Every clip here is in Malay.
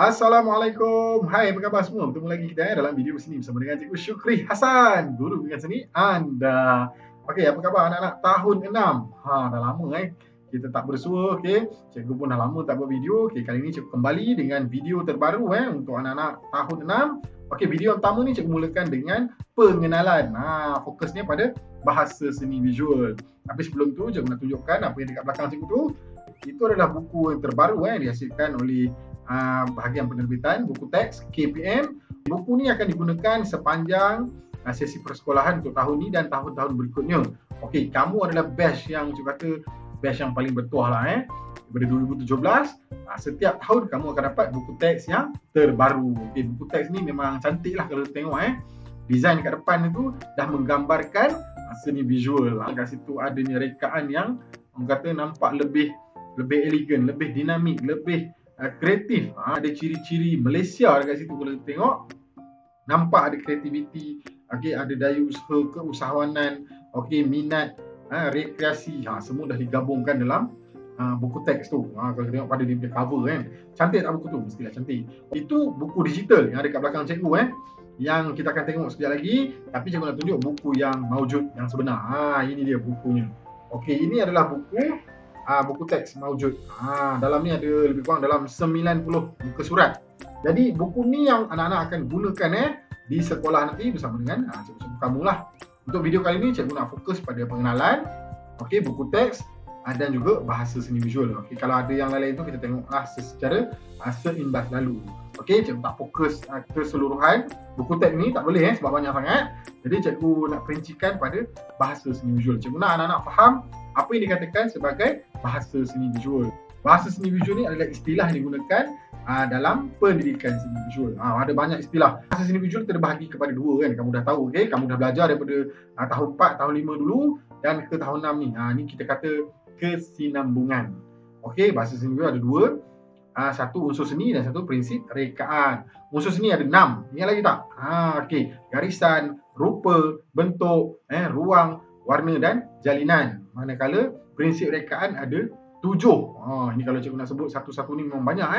Assalamualaikum. Hai, apa khabar semua? Bertemu lagi kita dalam video sini bersama dengan Cikgu Syukri Hasan, guru bimbingan seni anda. Okey, apa khabar anak-anak tahun 6? Dah lama kita tak bersua, okey. Cikgu pun dah lama tak buat video. Okey, kali ini cikgu kembali dengan video terbaru untuk anak-anak tahun 6. Okey, video yang pertama ni cikgu mulakan dengan pengenalan. Fokusnya pada bahasa seni visual. Tapi sebelum tu cikgu nak tunjukkan apa yang dekat belakang cikgu tu. Itu adalah buku yang terbaru dihasilkan oleh bahagian penerbitan buku teks KPM. Buku ni akan digunakan sepanjang sesi persekolahan untuk tahun ni dan tahun-tahun berikutnya. Okey, kamu adalah batch yang batch yang paling bertuah lah daripada 2017. Setiap tahun kamu akan dapat buku teks yang terbaru. Okey, buku teks ni memang cantik lah kalau tengok design kat depan itu dah menggambarkan seni visual. Kat situ adanya rekaan yang orang kata nampak lebih elegan, lebih dinamik, lebih kreatif. Ada ciri-ciri Malaysia dekat situ kalau tengok. Nampak ada kreativiti, ada daya usaha, keusahawanan, minat, rekreasi. Semua dah digabungkan dalam buku teks tu. Kalau tengok pada dia punya cover cantik tak buku tu? Mestilah cantik. Itu buku digital yang ada kat belakang cikgu yang kita akan tengok sekejap lagi. Tapi cikgu nak tunjuk buku yang maujud, yang sebenar. Ini dia bukunya. Okey, ini adalah buku teks maujud. Dalam ni ada lebih kurang dalam 90 muka surat. Jadi buku ni yang anak-anak akan gunakan di sekolah nanti bersama dengan cikgu-cikgu kamu lah. Untuk video kali ni cikgu nak fokus pada pengenalan, buku teks dan juga bahasa seni visual. Kalau ada yang lain tu kita tengoklah secara seimbas lalu. Cikgu tak fokus keseluruhan buku teks ni, tak boleh sebab banyak sangat. Jadi cikgu nak perincikan pada bahasa seni visual. Cikgu nak anak-anak faham apa yang dikatakan sebagai bahasa seni visual. Bahasa seni visual ni adalah istilah yang digunakan dalam pendidikan seni visual. Ada banyak istilah. Bahasa seni visual terbahagi kepada dua kamu dah tahu. Kamu dah belajar daripada tahun 4, tahun 5 dulu dan ke tahun 6 ni. Ni kita kata kesinambungan. Bahasa seni visual ada dua. Satu unsur seni dan satu prinsip rekaan. Unsur seni ada 6. Ingat lagi tak? Garisan, rupa, bentuk, ruang, warna dan jalinan. Manakala prinsip rekaan ada 7. Ini kalau cikgu nak sebut satu-satu ni memang banyak.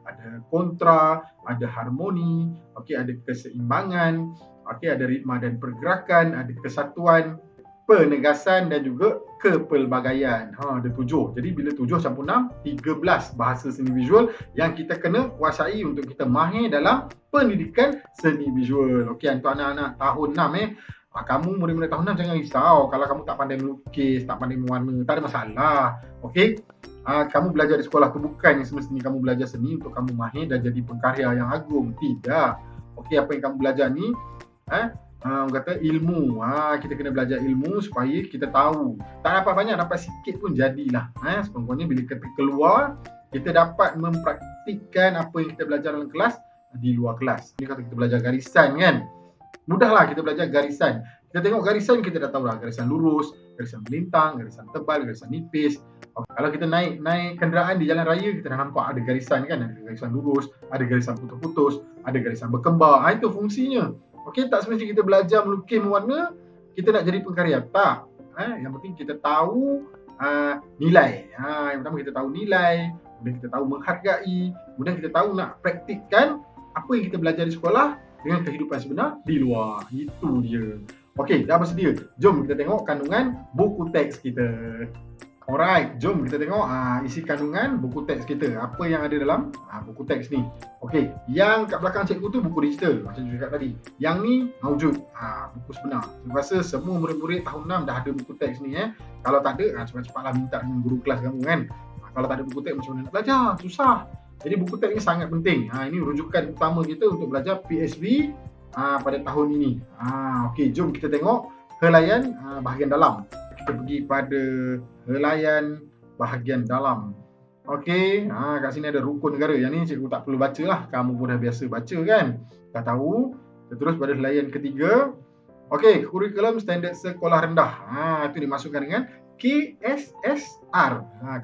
Ada kontra, ada harmoni, ada keseimbangan, ada ritma dan pergerakan, ada kesatuan, penegasan dan juga kepelbagaian. Ada 7. Jadi bila 7 campur 6, 13 bahasa seni visual yang kita kena kuasai untuk kita mahir dalam pendidikan seni visual. Untuk anak-anak tahun 6 kamu murid-murid tahun 6 jangan risau kalau kamu tak pandai melukis, tak pandai mewarna, tak ada masalah. Kamu belajar di sekolah tu bukan semestinya kamu belajar seni untuk kamu mahir dan jadi pengkarya yang agung. Tidak. Apa yang kamu belajar ni orang kata ilmu. Kita kena belajar ilmu supaya kita tahu. Tak dapat banyak, dapat sikit pun jadilah. Sekurang-kurangnya bila kita keluar, kita dapat mempraktikkan apa yang kita belajar dalam kelas di luar kelas. Ini kalau kita belajar garisan mudahlah kita belajar garisan. Kita tengok garisan, kita dah tahu lah garisan lurus, garisan melintang, garisan tebal, garisan nipis. Kalau kita naik kenderaan di jalan raya, kita dah nampak ada garisan ada garisan lurus, ada garisan putus-putus, ada garisan berkembar. Itu fungsinya. Tak semestinya kita belajar melukis mewarna kita nak jadi pengkarya. Tak. Yang penting kita tahu nilai. Yang pertama kita tahu nilai, kemudian kita tahu menghargai, kemudian kita tahu nak praktikkan apa yang kita belajar di sekolah dengan kehidupan sebenar di luar. Itu dia. Dah bersedia? Jom kita tengok kandungan buku teks kita. Alright, jom kita tengok isi kandungan buku teks kita. Apa yang ada dalam buku teks ni. Yang kat belakang cikgu tu buku digital macam cikgu cakap tadi. Yang ni maujud, buku sebenar. Saya rasa semua murid-murid tahun 6 dah ada buku teks ni Kalau tak ada, cepat-cepatlah minta dengan guru kelas kamu Kalau tak ada buku teks macam mana nak belajar? Susah. Jadi buku teks ni sangat penting. Ini rujukan utama kita untuk belajar PSV pada tahun ini. Jom kita tengok helaian bahagian dalam. Kita pergi pada helaian bahagian dalam. Kat sini ada rukun negara. Yang ni cikgu tak perlu baca lah. Kamu pun dah biasa baca kan? Dah tahu. Kita terus pada helaian ketiga. Kurikulum standard sekolah rendah. Itu dimasukkan dengan KSSR.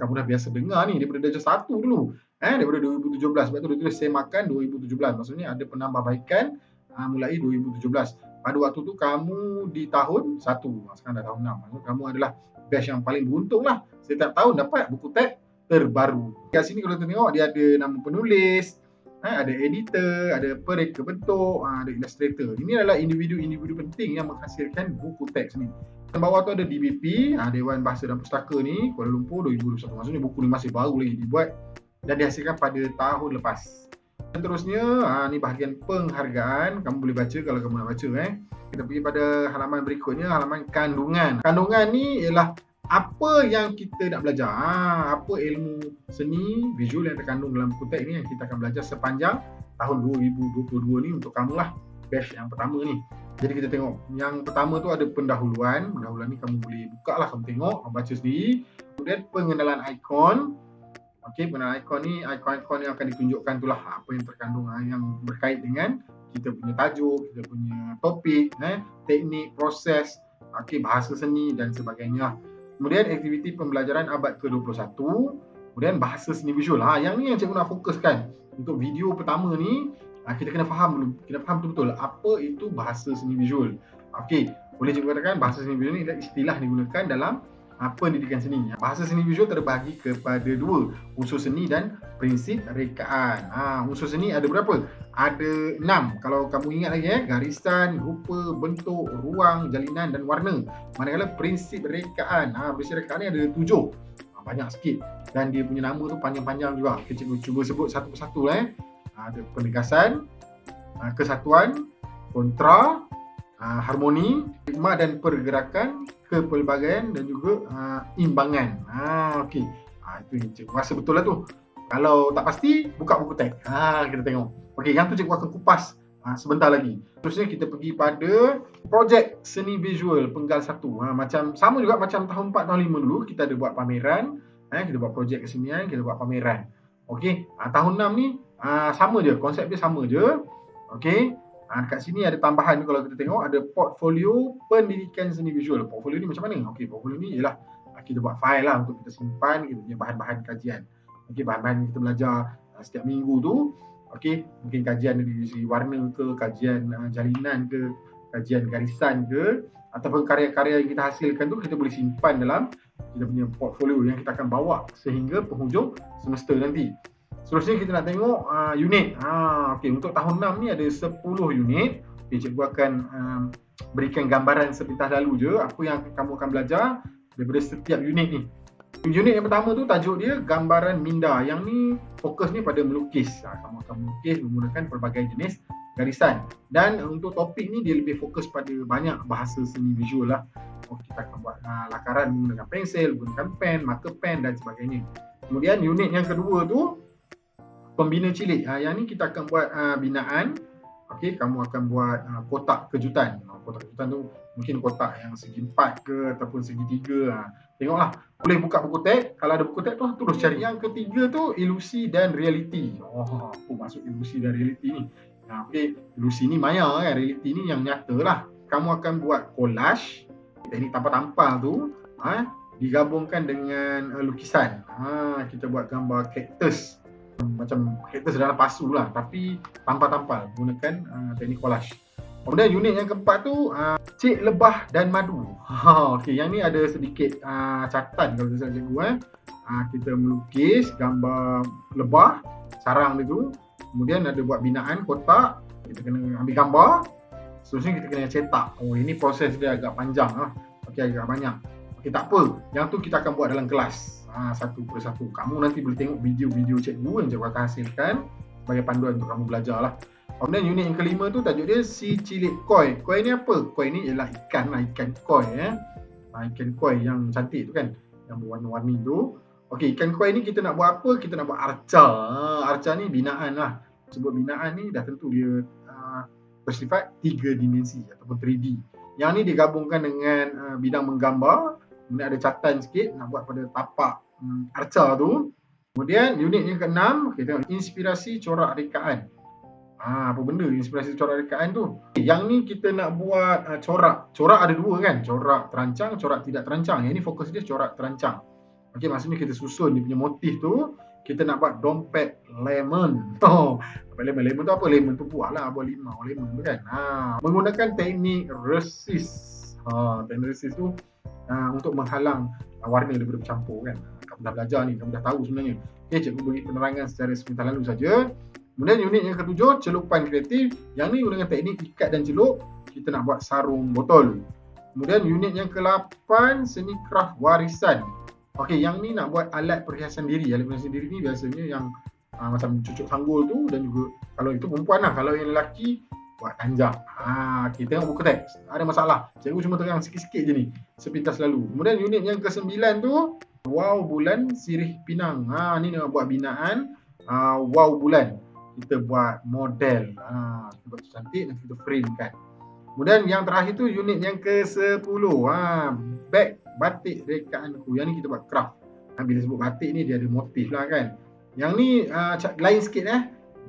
Kamu dah biasa dengar ni daripada darjah 1 dulu. Daripada 2017. Sebab tu dia tulis semakan 2017. Maksudnya ada penambahbaikan mulai 2017. Pada waktu tu kamu di tahun 1. Sekarang dah tahun 6. Maksudnya kamu adalah batch yang paling beruntung lah. Setiap tahun dapat buku teks terbaru. Kat sini kalau kita tengok dia ada nama penulis, Ada editor, ada pereka bentuk, ada illustrator. Ini adalah individu-individu penting yang menghasilkan buku teks ni. Di bawah tu ada DBP, Dewan Bahasa dan Pustaka ni, Kuala Lumpur 2021. Maksudnya buku ni masih baru lagi dibuat dan dihasilkan pada tahun lepas. Seterusnya, ni bahagian penghargaan. Kamu boleh baca kalau kamu nak baca. Kita pergi pada halaman berikutnya, halaman kandungan. Kandungan ni ialah apa yang kita nak belajar, apa ilmu seni visual yang terkandung dalam buku teks ni yang kita akan belajar sepanjang tahun 2022 ni untuk kamu lah, batch yang pertama ni. Jadi kita tengok yang pertama tu ada pendahuluan ni kamu boleh buka lah, kamu tengok, kamu baca sendiri. Kemudian pengenalan ikon. Okey, pengenalan ikon ni, ikon-ikon yang akan ditunjukkan tu lah apa yang terkandung yang berkait dengan kita punya tajuk, kita punya topik, teknik, proses, bahasa seni dan sebagainya. Kemudian aktiviti pembelajaran abad ke-21. Kemudian bahasa seni visual. Yang ni yang cikgu nak fokuskan. Untuk video pertama ni, kita kena faham dulu. Kita faham betul-betul apa itu bahasa seni visual. Okey, boleh cikgu katakan bahasa seni visual ni adalah istilah digunakan dalam pendidikan seni. Bahasa seni visual terbahagi kepada dua, unsur seni dan prinsip rekaan. Unsur seni ada berapa? Ada 6. Kalau kamu ingat lagi, garisan, rupa, bentuk, ruang, jalinan dan warna. Manakala prinsip rekaan, prinsip rekaan ni ada 7. Banyak sikit. Dan dia punya nama tu panjang-panjang juga. Kita cuba sebut satu persatu lah. Ada penegasan, kesatuan, kontra, harmoni, hikmah dan pergerakan, kepelbagaian dan juga imbangan. Okey. Itu yang cikgu rasa betul lah tu. Kalau tak pasti, buka buku teks. Kita tengok. Okey, yang tu cikgu akan kupas sebentar lagi. Terusnya kita pergi pada projek seni visual penggal 1. Macam sama juga macam tahun 4, tahun 5 dulu kita ada buat pameran, kita buat projek kesenian, kita buat pameran. Okey, tahun 6 ni sama je, konsep dia sama je. Okey. Dekat sini ada tambahan kalau kita tengok, ada portfolio pendidikan seni visual. Portfolio ni macam mana? Okey, portfolio ni ialah kita buat file lah untuk kita simpan kita punya bahan-bahan kajian. Okey, bahan-bahan kita belajar setiap minggu tu. Okey, mungkin kajian dari segi warna ke, kajian jalinan ke, kajian garisan ke, ataupun karya-karya yang kita hasilkan tu kita boleh simpan dalam kita punya portfolio yang kita akan bawa sehingga penghujung semester nanti. Seterusnya kita nak tengok unit. Okey, untuk tahun 6 ni ada 10 unit. Okay, cikgu akan berikan gambaran sepintas lalu je apa yang kamu akan belajar daripada setiap unit ni. Unit yang pertama tu tajuk dia gambaran minda. Yang ni fokus ni pada melukis. Kamu akan melukis menggunakan pelbagai jenis garisan. Dan untuk topik ni dia lebih fokus pada banyak bahasa seni visual lah. Kita akan buat lakaran menggunakan pensel, menggunakan pen, marker pen dan sebagainya. Kemudian unit yang kedua tu pembina cilik. Yang ni kita akan buat binaan. Okey, kamu akan buat kotak kejutan. Kotak kejutan tu mungkin kotak yang segi 4 ke ataupun segi 3. Tengoklah. Boleh buka buku teks. Kalau ada buku teks tu terus cari. Yang ketiga tu ilusi dan realiti. Apa maksud ilusi dan realiti ni? Okey, ilusi ni maya kan, realiti ni yang nyata lah. Kamu akan buat collage. Teknik tampal-tampal tu digabungkan dengan lukisan. Kita buat gambar cactus. Macam cactus dalam pasu lah, tapi tampal-tampal gunakan teknik collage. Kemudian unit yang keempat tu cik lebah dan madu. Okey, yang ni ada sedikit catatan kalau saya cikgu. Kita melukis gambar lebah, sarang dia tu. Kemudian ada buat binaan kotak, kita kena ambil gambar. Seterusnya kita kena cetak. Ini proses dia agak panjang lah. Okey, agak banyak. Okey, tak apa. Yang tu kita akan buat dalam kelas. Satu persatu. Kamu nanti boleh tengok video-video cikgu yang cikgu akan hasilkan sebagai panduan untuk kamu belajar lah. Kemudian unit yang kelima tu tajuk dia si cilik koi. Koi ni apa? Koi ni ialah ikan lah, ikan koi ikan koi yang cantik tu kan, yang berwarna-warni tu. Okey, ikan koi ni kita nak buat apa? Kita nak buat arca. Arca ni binaan lah. Sebut binaan ni dah tentu dia bersifat 3 dimensi ataupun 3D. Yang ni digabungkan dengan bidang menggambar. Kemudian ada catatan sikit nak buat pada tapak arca tu. Kemudian unit yang ke-6 kita tengok inspirasi corak rekaan. Apa benda inspirasi corak rekaan tu? Yang ni kita nak buat corak. Corak ada 2 kan? Corak terancang, corak tidak terancang. Yang ni fokus dia corak terancang. Okey, maksudnya kita susun dia punya motif tu. Kita nak buat dompet lemon. Lemon tu apa? Lemon tu buah lah, buah limau lemon tu kan. Menggunakan teknik resist. Teknik resist tu untuk menghalang warna daripada bercampur kan. Kamu dah belajar ni, kamu dah tahu sebenarnya. Okey, cikgu beri penerangan secara sebentar lalu saja. Kemudian unit yang ketujuh, celupan kreatif. Yang ni dengan teknik ikat dan celup, kita nak buat sarung botol. Kemudian unit yang ke-8, seni kraft warisan. Okey, yang ni nak buat alat perhiasan diri. Alat perhiasan diri ni biasanya yang macam cucuk sanggul tu, dan juga kalau itu perempuan lah. Kalau yang lelaki, buat tanjak. Kita tengok buku teks. Ada masalah. Cikgu cuma terang sikit-sikit je ni, sepintas lalu. Kemudian unit yang ke-9 tu, wow bulan sirih pinang. Ni nak buat binaan wow bulan. Kita buat model. Kita buat cantik dan kita frame kan. Kemudian yang terakhir tu unit yang ke-10. Beg batik rekaanku. Yang ni kita buat craft. Bila sebut batik ni dia ada motif lah kan. Yang ni lain sikit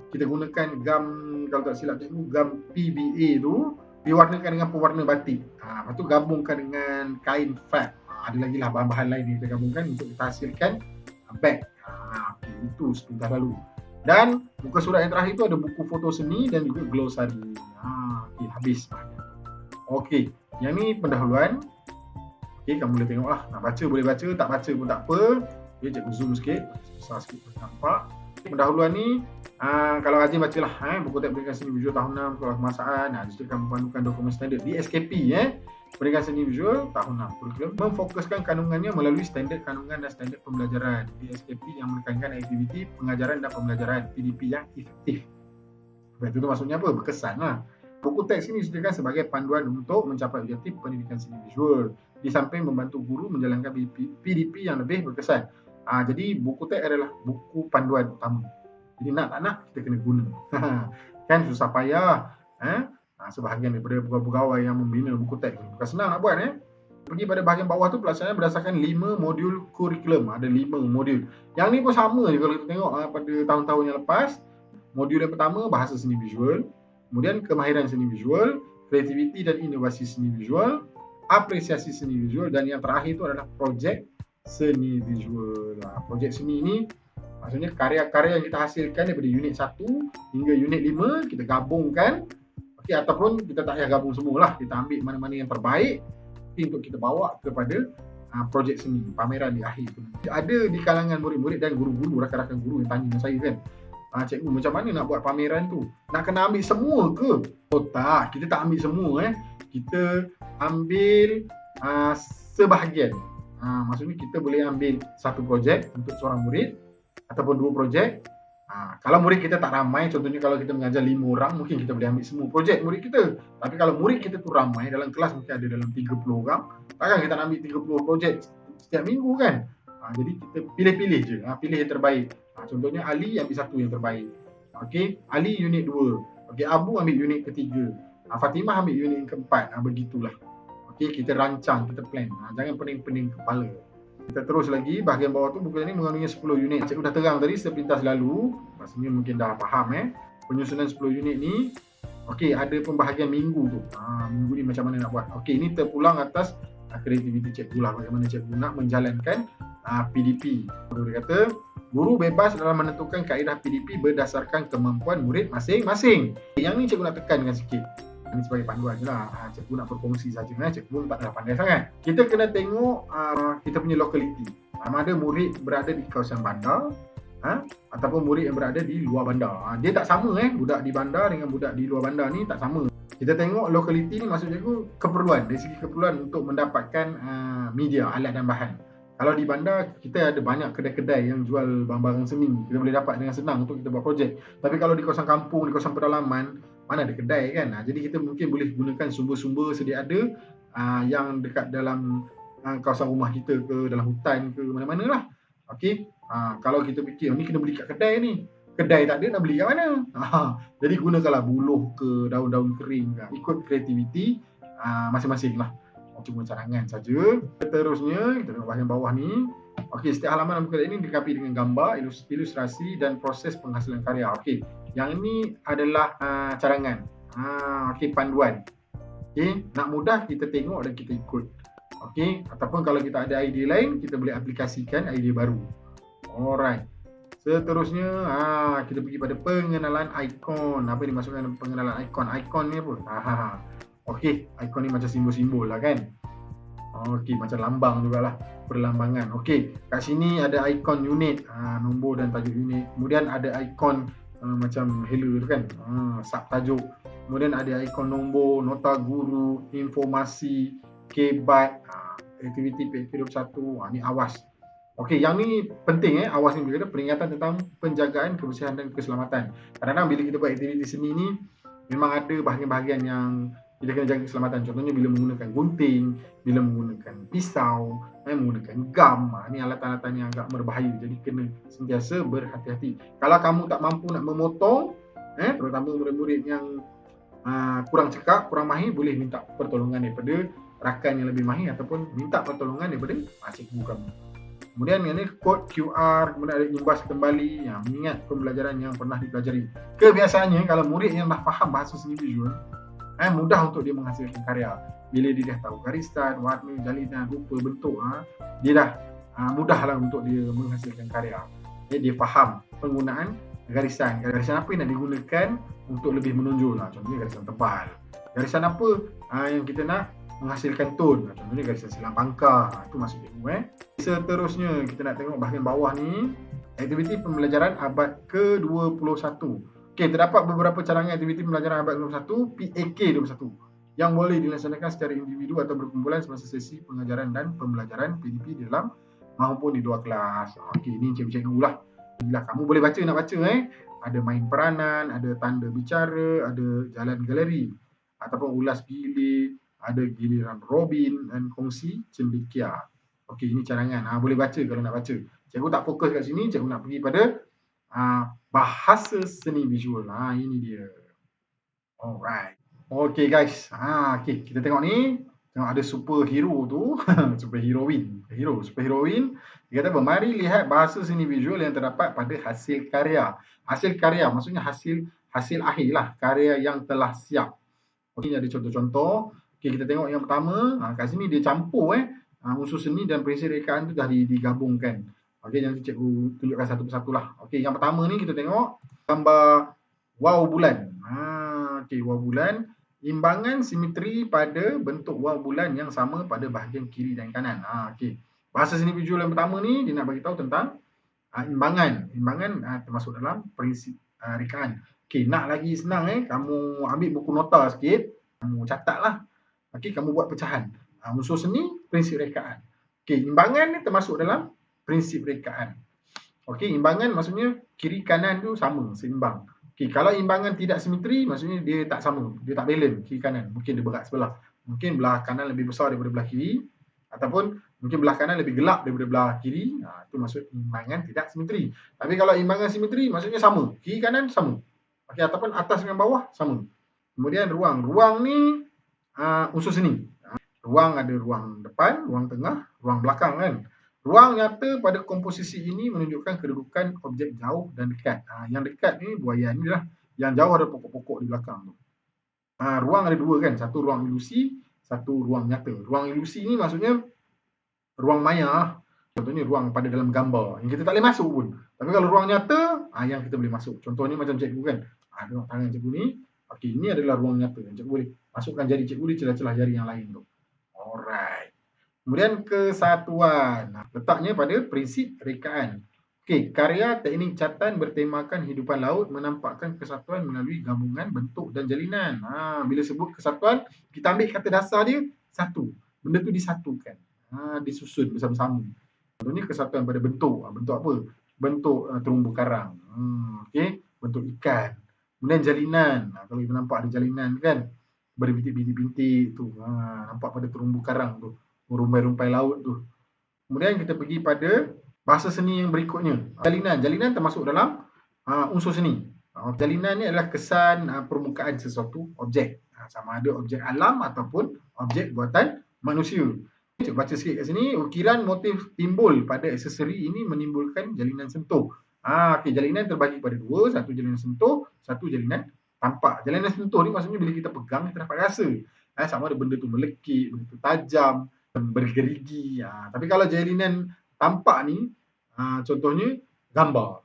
kita gunakan gam, kalau tak silap cikgu, gam PBA tu diwarnakan dengan pewarna batik. Lepas tu gabungkan dengan kain fat. Ada lagi lah bahan-bahan lain yang kita gabungkan untuk kita hasilkan beg. Itu sepintas lalu. Dan muka surat yang terakhir tu ada buku foto seni dan juga glosari. Habis. Okey, yang ni pendahuluan. Okey, kamu boleh tengok lah. Nak baca boleh baca, tak baca pun tak apa. Okay, cikgu zoom sikit. Besar sikit boleh nampak. Pendahuluan ni, kalau rajin bacalah buku teks pendidikan seni visual tahun 6 sekolah kebangsaan. Disediakan memandukan dokumen standard di SKP pendidikan seni visual tahun 6. Kurikulum memfokuskan kandungannya melalui standard kandungan dan standard pembelajaran di SKP yang menekankan aktiviti pengajaran dan pembelajaran PDP yang efektif. Itu maksudnya apa? Berkesan lah. Buku teks ini disediakan sebagai panduan untuk mencapai objektif pendidikan seni visual, di samping membantu guru menjalankan PDP yang lebih berkesan. Jadi buku teks adalah buku panduan utama. Jadi nak tak nak kita kena guna. Kan susah payah. Sebahagian daripada pegawai yang membina buku teks ni bukan senang nak buat. Pergi pada bahagian bawah tu, pelaksanaan berdasarkan 5 modul kurikulum. Ada 5 modul. Yang ni pun sama je kalau kita tengok pada tahun-tahun yang lepas. Modul yang pertama bahasa seni visual, kemudian kemahiran seni visual, kreativiti dan inovasi seni visual, apresiasi seni visual, dan yang terakhir itu adalah projek seni visual. Projek seni ini maksudnya karya-karya yang kita hasilkan daripada unit 1 hingga unit 5 kita gabungkan. Okey, ataupun kita tak payah gabung semualah, kita ambil mana-mana yang terbaik untuk kita bawa kepada projek seni, pameran di akhir tu. Ada di kalangan murid-murid dan guru-guru, rakan-rakan guru yang tanya dengan saya kan, cikgu macam mana nak buat pameran tu? Nak kena ambil semua ke? Oh tak, kita tak ambil semua kita ambil sebahagian. Maksudnya kita boleh ambil satu projek untuk seorang murid ataupun 2 projek. Kalau murid kita tak ramai, contohnya kalau kita mengajar 5 orang, mungkin kita boleh ambil semua projek murid kita. Tapi kalau murid kita tu ramai, dalam kelas mungkin ada dalam 30 orang, takkan kita nak ambil 30 projek setiap minggu kan? Jadi kita pilih-pilih je, pilih yang terbaik. Contohnya Ali ambil satu yang terbaik. Okey, Ali unit 2. Okey, Abu ambil unit ketiga. Fatimah ambil unit yang keempat. Begitulah. Okey, kita rancang, kita plan. Jangan pening-pening kepala. Kita terus lagi, bahagian bawah tu buku ni mengandungi 10 unit. Cikgu dah terang tadi sepintas lalu. Maksudnya mungkin dah faham penyusunan 10 unit ni. Okey, ada pembahagian minggu tu. Minggu ni macam mana nak buat. Okey, ini terpulang atas kreativiti cikgu lah. Bagaimana cikgu nak menjalankan PDP. Dia kata, guru bebas dalam menentukan kaedah PDP berdasarkan kemampuan murid masing-masing. Yang ni cikgu nak tekankan sikit. Ini sebagai panduan je lah. Cikgu nak berkongsi saja. Cikgu tak dah pandai sangat. Kita kena tengok kita punya lokaliti. Ada murid berada di kawasan bandar ataupun murid yang berada di luar bandar. Dia tak sama budak di bandar dengan budak di luar bandar ni tak sama. Kita tengok lokaliti ni maksud cikgu keperluan. Dari segi keperluan untuk mendapatkan media, alat dan bahan. Kalau di bandar, kita ada banyak kedai-kedai yang jual barang-barang seni. Kita boleh dapat dengan senang untuk kita buat projek. Tapi kalau di kawasan kampung, di kawasan pedalaman, mana ada kedai kan? Jadi kita mungkin boleh gunakan sumber-sumber sedia ada yang dekat dalam kawasan rumah kita ke, dalam hutan ke, mana-mana lah. Okey, kalau kita fikir, ni kena beli kat kedai ni. Kedai tak ada, nak beli kat mana? Jadi gunakanlah buluh ke, daun-daun kering ke. Ikut kreativiti masing-masing lah. Cuma cadangan saja. Seterusnya, kita tengok bahagian bawah ni. Okey, setiap halaman buku ini dilengkapi dengan gambar, ilustrasi dan proses penghasilan karya. Okey, yang ini adalah cadangan. Okey, panduan. Okey, nak mudah kita tengok dan kita ikut. Okey, ataupun kalau kita ada idea lain, kita boleh aplikasikan idea baru. Alright. Seterusnya, kita pergi pada pengenalan ikon. Apa yang dimaksudkan pengenalan ikon? Ikon ni apa? Okey, ikon ni macam simbol-simbol lah kan. Okey, macam lambang jugalah, perlambangan. Okey, kat sini ada ikon unit, nombor dan tajuk unit. Kemudian ada ikon macam hello tu kan, subtajuk. Kemudian ada ikon nombor, nota guru, informasi, kebat, aktiviti PK21. Ni awas. Okey, yang ni penting awas ni bila kata peringatan tentang penjagaan kebersihan dan keselamatan. Kadang-kadang bila kita buat aktiviti seni ni memang ada bahagian-bahagian yang kita kena jaga keselamatan. Contohnya bila menggunakan gunting, bila menggunakan pisau, menggunakan gam. Ni alatan-alatan yang agak berbahaya. Jadi kena sentiasa berhati-hati. Kalau kamu tak mampu nak memotong, terutama murid-murid yang kurang cekap, kurang mahir, boleh minta pertolongan daripada rakan yang lebih mahir ataupun minta pertolongan daripada cikgu kamu. Kemudian ini kod QR, kemudian ada imbas kembali yang mengingat pembelajaran yang pernah dipelajari. Kebiasaannya kalau murid yang dah faham bahasa seni visual, mudah untuk dia menghasilkan karya. Bila dia dah tahu garisan, warna, jalinan, rupa, bentuk, dia dah mudahlah untuk dia menghasilkan karya. Dia faham penggunaan garisan. Garisan apa yang nak digunakan untuk lebih menonjol. Contohnya garisan tebal. Garisan apa yang kita nak menghasilkan tone. Contohnya garisan silang pangkah. Itu masuk cikgu. Seterusnya kita nak tengok bahagian bawah ni, aktiviti pembelajaran abad ke-21. Okey, terdapat beberapa cadangan aktiviti pembelajaran abad ke-21 PAK21 yang boleh dilaksanakan secara individu atau berkumpulan semasa sesi pengajaran dan pembelajaran PDP di dalam maupun di luar kelas. Okey, ini cikgu-cikgu lah. Bila kamu boleh baca, nak baca ada main peranan, ada tanda bicara, ada jalan galeri ataupun ulas bilik, ada giliran Robin dan kongsi cendekia. Okey, ini cadangan. Boleh baca kalau nak baca. Cikgu tak fokus kat sini, cikgu nak pergi pada bahasa seni visual. Ini dia. Alright. Okey guys. Okay, kita tengok ni. Tengok ada superhero tu. Superheroine. Dia kata, mari lihat bahasa seni visual yang terdapat pada hasil karya. Hasil karya maksudnya hasil akhir lah. Karya yang telah siap. Okey, ada contoh-contoh. Okey, kita tengok yang pertama. Kat sini dia campur unsur seni dan prinsip rekaan tu dah digabungkan. Okey, nanti cikgu tunjukkan satu persatu lah. Okey, yang pertama ni kita tengok gambar wow bulan. Okey, wow bulan. Imbangan simetri pada bentuk wow bulan yang sama pada bahagian kiri dan kanan. Okey. Bahasa seni visual yang pertama ni dia nak bagi tahu tentang imbangan. Imbangan termasuk dalam prinsip rekaan. Okey, nak lagi senang kamu ambil buku nota sikit, kamu catatlah. Okey, kamu buat pecahan. Unsur seni, prinsip rekaan. Okey, imbangan ni termasuk dalam prinsip rekaan. Okey, imbangan maksudnya kiri kanan tu sama, seimbang. Okey, kalau imbangan tidak simetri, maksudnya dia tak sama, dia tak balance kiri kanan. Mungkin dia berat sebelah. Mungkin belah kanan lebih besar daripada belah kiri, ataupun mungkin belah kanan lebih gelap daripada belah kiri. Itu maksud imbangan tidak simetri. Tapi kalau imbangan simetri, maksudnya sama, kiri kanan sama. Okey, ataupun atas dengan bawah sama. Kemudian ruang. Ruang ni unsur seni. Ruang ada ruang depan, ruang tengah, ruang belakang kan. Ruang nyata pada komposisi ini menunjukkan kedudukan objek jauh dan dekat. Yang dekat ni buaya ni lah. Yang jauh ada pokok-pokok di belakang tu. Ruang ada dua kan. Satu ruang ilusi, satu ruang nyata. Ruang ilusi ni maksudnya ruang maya. Contohnya ruang pada dalam gambar. Yang kita tak boleh masuk pun. Tapi kalau ruang nyata, yang kita boleh masuk. Contohnya macam cikgu kan. Tengok tangan cikgu ni. Okey, ini adalah ruang nyata. Cikgu boleh masukkan jari cikgu di celah-celah jari yang lain tu. Alright. Kemudian kesatuan. Letaknya pada prinsip rekaan. Okey, karya teknik catatan bertemakan hidupan laut menampakkan kesatuan melalui gabungan bentuk dan jalinan. Bila sebut kesatuan, kita ambil kata dasar dia satu. Benda tu disatukan. Disusun bersama-sama. Contohnya kesatuan pada bentuk. Bentuk apa? Bentuk terumbu karang. Okey, bentuk ikan. Kemudian jalinan. Kalau kita nampak ada jalinan kan, berbintik-bintik tu. Nampak pada terumbu karang tu. Rumpai-rumpai laut tu. Kemudian kita pergi pada bahasa seni yang berikutnya. Jalinan. Jalinan termasuk dalam unsur seni. Jalinan ni adalah kesan permukaan sesuatu objek. Sama ada objek alam ataupun objek buatan manusia. Kita baca sikit kat sini. Ukiran motif timbul pada aksesori ini menimbulkan jalinan sentuh. Okay, jalinan terbagi pada dua. Satu jalinan sentuh, satu jalinan tampak. Jalinan sentuh ni maksudnya bila kita pegang, kita dapat rasa. Sama ada benda tu melekit, benda tu tajam, bergerigi. Tapi kalau jalinan tampak ni, contohnya gambar.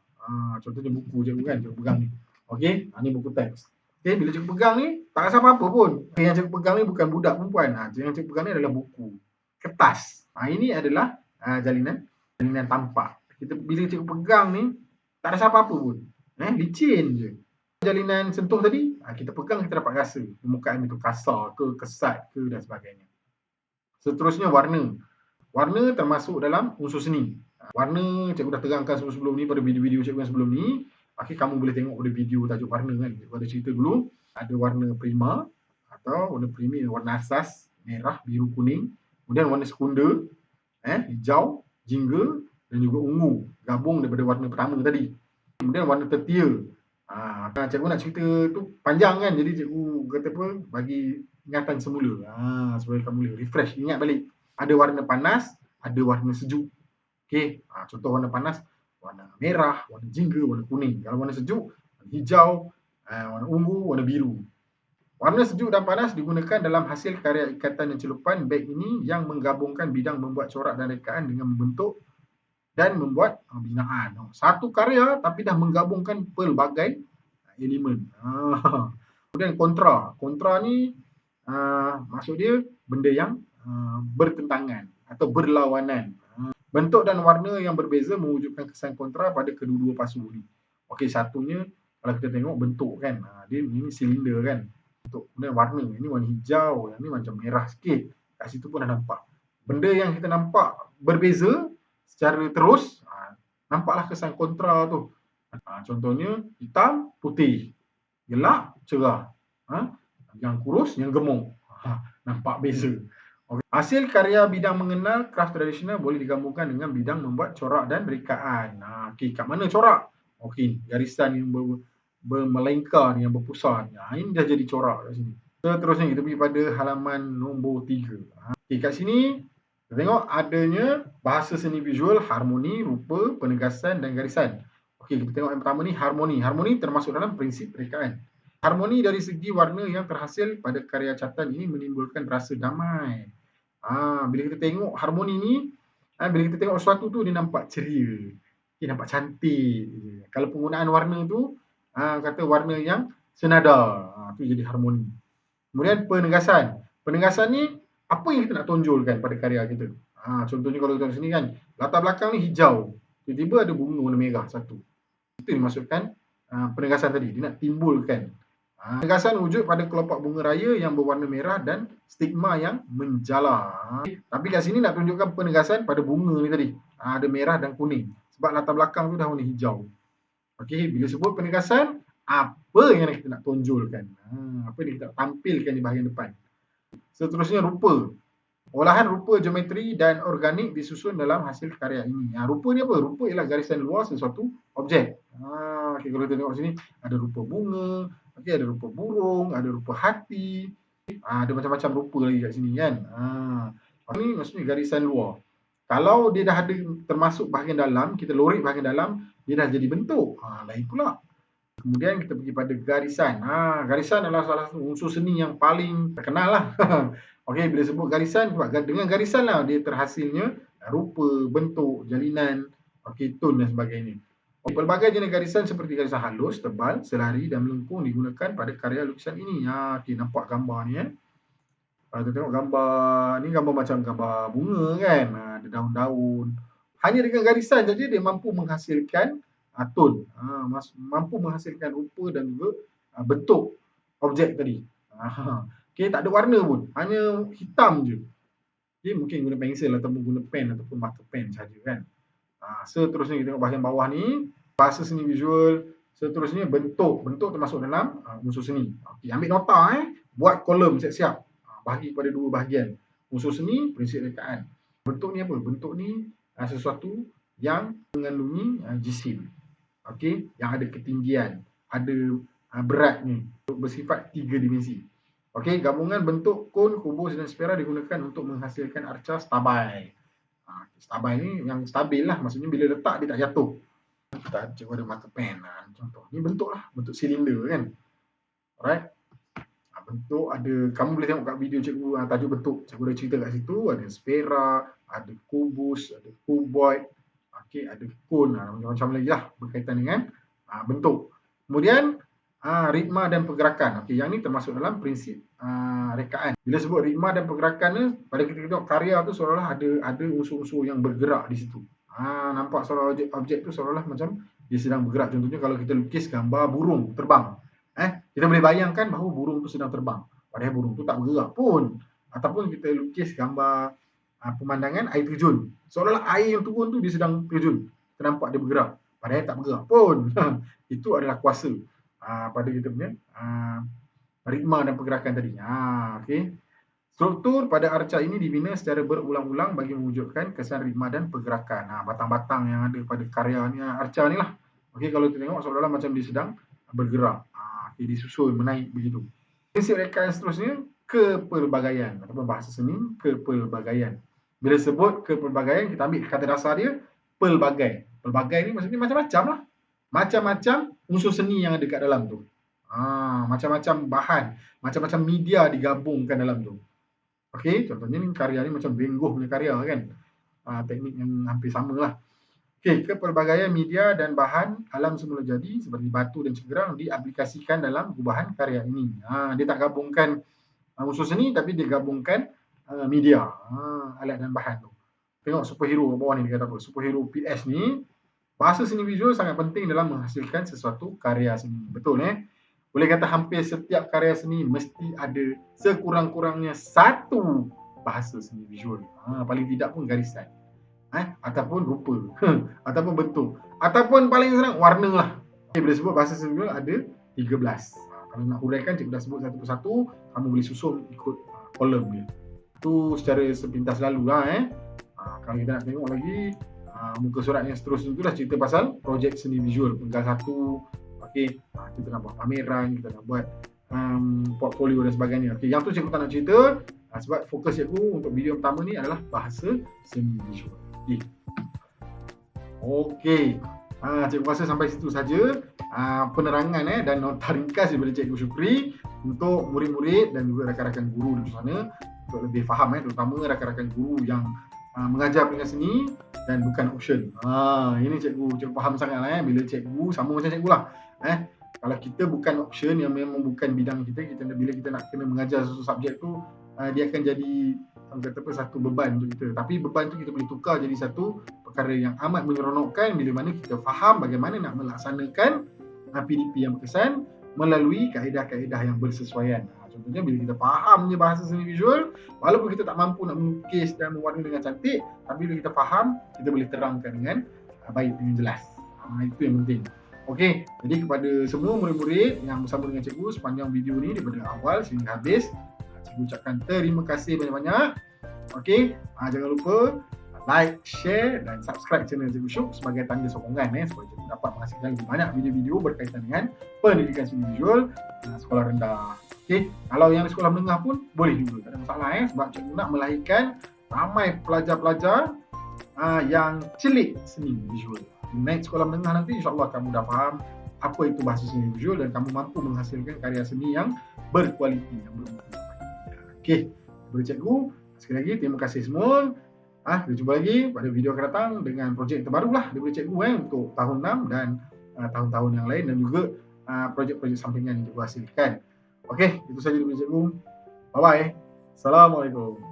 Contohnya buku cikgu kan, cikgu pegang ni. Okey, ni buku teks. Okey, bila cikgu pegang ni, tak rasa apa-apa pun. Yang cikgu pegang ni bukan budak perempuan. Yang cikgu pegang ni adalah buku. Kertas. Ini adalah jalinan tampak. Bila cikgu pegang ni, tak rasa apa-apa pun. licin je. Jalinan sentuh tadi, kita pegang kita dapat rasa permukaan itu kasar ke, kesat ke dan sebagainya. Seterusnya warna. Warna termasuk dalam unsur seni. Warna cikgu dah terangkan sebelum ni pada video-video cikgu yang sebelum ni. Okey, kamu boleh tengok pada video tajuk warna kan. Cikgu ada cerita dulu, ada warna prima atau warna prima warna asas merah, biru, kuning. Kemudian warna sekunda, hijau, jingga dan juga ungu. Gabung daripada warna pertama tadi. Kemudian warna tertia. Cikgu nak cerita tu panjang kan. Jadi cikgu kata apa, bagi ingatan semula. Supaya kamu boleh refresh, ingat balik. Ada warna panas, ada warna sejuk. Okey, contoh warna panas, warna merah, warna jingga, warna kuning. Kalau warna sejuk, warna hijau, warna ungu, warna biru. Warna sejuk dan panas digunakan dalam hasil karya ikatan dan celupan beg ini yang menggabungkan bidang membuat corak dan rekaan dengan membentuk dan membuat binaan. Satu karya tapi dah menggabungkan pelbagai elemen. Kemudian kontra. Kontra ni maksud dia benda yang bertentangan atau berlawanan. Bentuk dan warna yang berbeza mewujudkan kesan kontra pada kedua-dua pasu ni. Okey, satunya kalau kita tengok bentuk kan, dia ni silinder kan. Bentuk. Kemudian warna, ini warna hijau, yang ni macam merah sikit. Kat situ pun dah nampak. Benda yang kita nampak berbeza secara terus, nampaklah kesan kontra tu. Contohnya hitam, putih. Gelap, cerah. Yang kurus, yang gemuk. Nampak beza. Okay. Hasil karya bidang mengenal kraft tradisional boleh digabungkan dengan bidang membuat corak dan rekaan. Okay, kat mana corak? Okey, garisan yang melengkar yang berpusat. Ini dah jadi corak kat sini. Seterusnya kita pergi pada halaman nombor 3. Okay, kat sini kita tengok adanya bahasa seni visual, harmoni, rupa, penegasan dan garisan. Okey, kita tengok yang pertama ni harmoni. Harmoni termasuk dalam prinsip rekaan. Harmoni dari segi warna yang terhasil pada karya catatan ini menimbulkan rasa damai. Bila kita tengok harmoni ni, bila kita tengok sesuatu tu dia nampak ceria. Dia nampak cantik. Kalau penggunaan warna tu, kata warna yang senada. Tu jadi harmoni. Kemudian penegasan. Penegasan ni, apa yang kita nak tonjolkan pada karya kita? Contohnya kalau kita tengok sini kan, latar belakang ni hijau. Tiba-tiba ada bunga warna merah satu. Itu dimaksudkan penegasan tadi. Dia nak timbulkan. Penegasan wujud pada kelopak bunga raya yang berwarna merah dan stigma yang menjala. Tapi kat sini nak tunjukkan penegasan pada bunga ni tadi. Ada merah dan kuning. Sebab latar belakang tu dah warna hijau. Okey, bila sebut penegasan, apa yang kita nak tonjolkan? Apa yang kita nak tampilkan di bahagian depan? Seterusnya rupa. Olahan rupa geometri dan organik disusun dalam hasil karya ini. Rupa ni apa? Rupa ialah garisan luar sesuatu objek. Okay, kalau kita tengok sini, ada rupa bunga, okay, ada rupa burung, ada rupa hati, ada macam-macam rupa lagi kat sini kan. Ini maksudnya garisan luar. Kalau dia dah ada termasuk bahagian dalam, kita lorek bahagian dalam, dia dah jadi bentuk. Lain pula. Kemudian kita pergi pada garisan. Garisan adalah salah satu unsur seni yang paling terkenal lah. Okey, bila sebut garisan, dengan garisan lah dia terhasilnya rupa, bentuk, jalinan, tone dan sebagainya. Pelbagai jenis garisan seperti garisan halus, tebal, selari dan melengkung digunakan pada karya lukisan ini. Okey, nampak gambar ni kita tengok gambar ni, gambar macam gambar bunga kan. Ada daun-daun. Hanya dengan garisan saja dia mampu menghasilkan tone. Mampu menghasilkan rupa dan juga bentuk objek tadi. Okey, tak ada warna pun. Hanya hitam je. Okay, mungkin guna pensel ataupun guna pen ataupun marker pen saja kan. Seterusnya kita tengok bahagian bawah ni, bahasa seni visual. Seterusnya bentuk. Bentuk termasuk dalam unsur seni. Okay, ambil nota buat kolom siap-siap. Bahagi pada dua bahagian. Unsur seni, prinsip rekaan. Bentuk ni apa? Bentuk ni sesuatu yang mengandungi jisim. Okey, yang ada ketinggian, ada berat ni, bersifat 3 dimensi. Okey, gabungan bentuk kon, kubus dan spera digunakan untuk menghasilkan arca stabil. Stabil ni yang stabil lah, maksudnya bila letak dia tak jatuh. Kita cikgu ada marker pen contoh. Ni bentuk lah, bentuk silinder kan. Alright. Bentuk ada, kamu boleh tengok kat video cikgu tajuk bentuk. Cikgu dah cerita kat situ, ada spera, ada kubus, ada kuboid, okey, ada kon, macam-macam lagi lah berkaitan dengan bentuk. Kemudian ritma dan pergerakan. Okey, yang ni termasuk dalam prinsip rekaan. Bila sebut ritma dan pergerakan ni, pada kita tengok karya tu seolah-olah ada unsur-unsur yang bergerak di situ. Nampak seolah objek tu seolah-olah macam dia sedang bergerak. Contohnya kalau kita lukis gambar burung terbang. Kita boleh bayangkan bahawa burung tu sedang terbang. Padahal burung tu tak bergerak pun. Ataupun kita lukis gambar pemandangan air terjun. Seolah-olah air yang turun tu dia sedang terjun. Kita nampak dia bergerak. Padahal tak bergerak pun. Itu adalah kuasa pada kita punya ritma dan pergerakan tadi. Okay. Struktur pada arca ini dibina secara berulang-ulang bagi mewujudkan kesan ritma dan pergerakan. Batang-batang yang ada pada karya ni, arca ni lah. Okay, kalau kita tengok seolah-olah macam dia sedang bergerak. Okay, disusun, menaik begitu. Prinsip reka yang seterusnya, kepelbagaian ataupun bahasa seni kepelbagaian. Bila sebut kepelbagaian, kita ambil kata dasar dia pelbagai. Pelbagai ni maksudnya macam-macam lah. Macam-macam unsur seni yang ada kat dalam tu. Macam-macam bahan, macam-macam media digabungkan dalam tu. Okey, contohnya ni karya ni macam Van Gogh punya karya kan. Teknik yang hampir sama lah. Okey, kepelbagaian media dan bahan alam semula jadi seperti batu dan cegerang diaplikasikan dalam gubahan karya ini. Dia tak gabungkan unsur seni tapi dia gabungkan media, alat dan bahan tu. Tengok superhero kat bawah ni dia kata apa? Superhero PS ni, bahasa seni visual sangat penting dalam menghasilkan sesuatu karya seni. Betul boleh kata hampir setiap karya seni mesti ada sekurang-kurangnya satu bahasa seni visual. Paling tidak pun garisan. Ataupun rupa. Ataupun bentuk. Ataupun paling senang warna lah. Bila sebut bahasa seni visual ada 13. Kalau nak huraikan, cikgu dah sebut satu persatu. Kamu boleh susun ikut kolom dia. Itu secara sepintas lalu lah. Kalau kita nak tengok lagi, muka surat yang seterusnya tu dah cerita pasal projek seni visual. Penggal satu. Okay, kita nak buat pameran, kita nak buat portfolio dan sebagainya. Okay, yang tu cikgu tak nak cerita sebab fokus cikgu untuk video pertama ni adalah bahasa seni visual. Okay. Cikgu rasa sampai situ saja penerangan dan nota ringkas daripada Cikgu Syukri untuk murid-murid dan juga rakan-rakan guru di sana untuk lebih faham terutama rakan-rakan guru yang mengajar pendidikan seni dan bukan option. Ini cikgu faham sangat lah bila cikgu sama macam cikgu lah. Kalau kita bukan option yang memang bukan bidang kita bila kita nak kena mengajar sesuatu subjek tu, dia akan jadi satu beban untuk kita. Tapi beban tu kita boleh tukar jadi satu perkara yang amat menyeronokkan bila mana kita faham bagaimana nak melaksanakan PDP yang berkesan melalui kaedah-kaedah yang bersesuaian. Contohnya bila kita faham je bahasa seni visual, walaupun kita tak mampu nak melukis dan mewarna dengan cantik, tapi bila kita faham, kita boleh terangkan dengan baik, dengan jelas. Itu yang penting. Okey, jadi kepada semua murid-murid yang bersama dengan cikgu sepanjang video ni daripada awal sehingga habis, cikgu ucapkan terima kasih banyak-banyak. Okey, jangan lupa like, share dan subscribe channel Cikgu Syuk sebagai tanda sokongan supaya cikgu dapat menghasilkan lebih banyak video-video berkaitan dengan pendidikan seni visual sekolah rendah. Okey, kalau yang di sekolah menengah pun boleh juga, tak ada masalah sebab cikgu nak melahirkan ramai pelajar-pelajar yang celik seni visual. Naik sekolah menengah nanti insya-Allah kamu dah faham apa itu bahasa seni visual dan kamu mampu menghasilkan karya seni yang berkualiti, yang bermutu. Okey, daripada cikgu sekali lagi terima kasih semua. Kita jumpa lagi pada video akan datang dengan projek terbaru lah daripada cikgu untuk tahun 6 dan tahun-tahun yang lain dan juga projek-projek sampingan yang cikgu hasilkan. Okey, itu saja daripada cikgu. Bye bye. Assalamualaikum.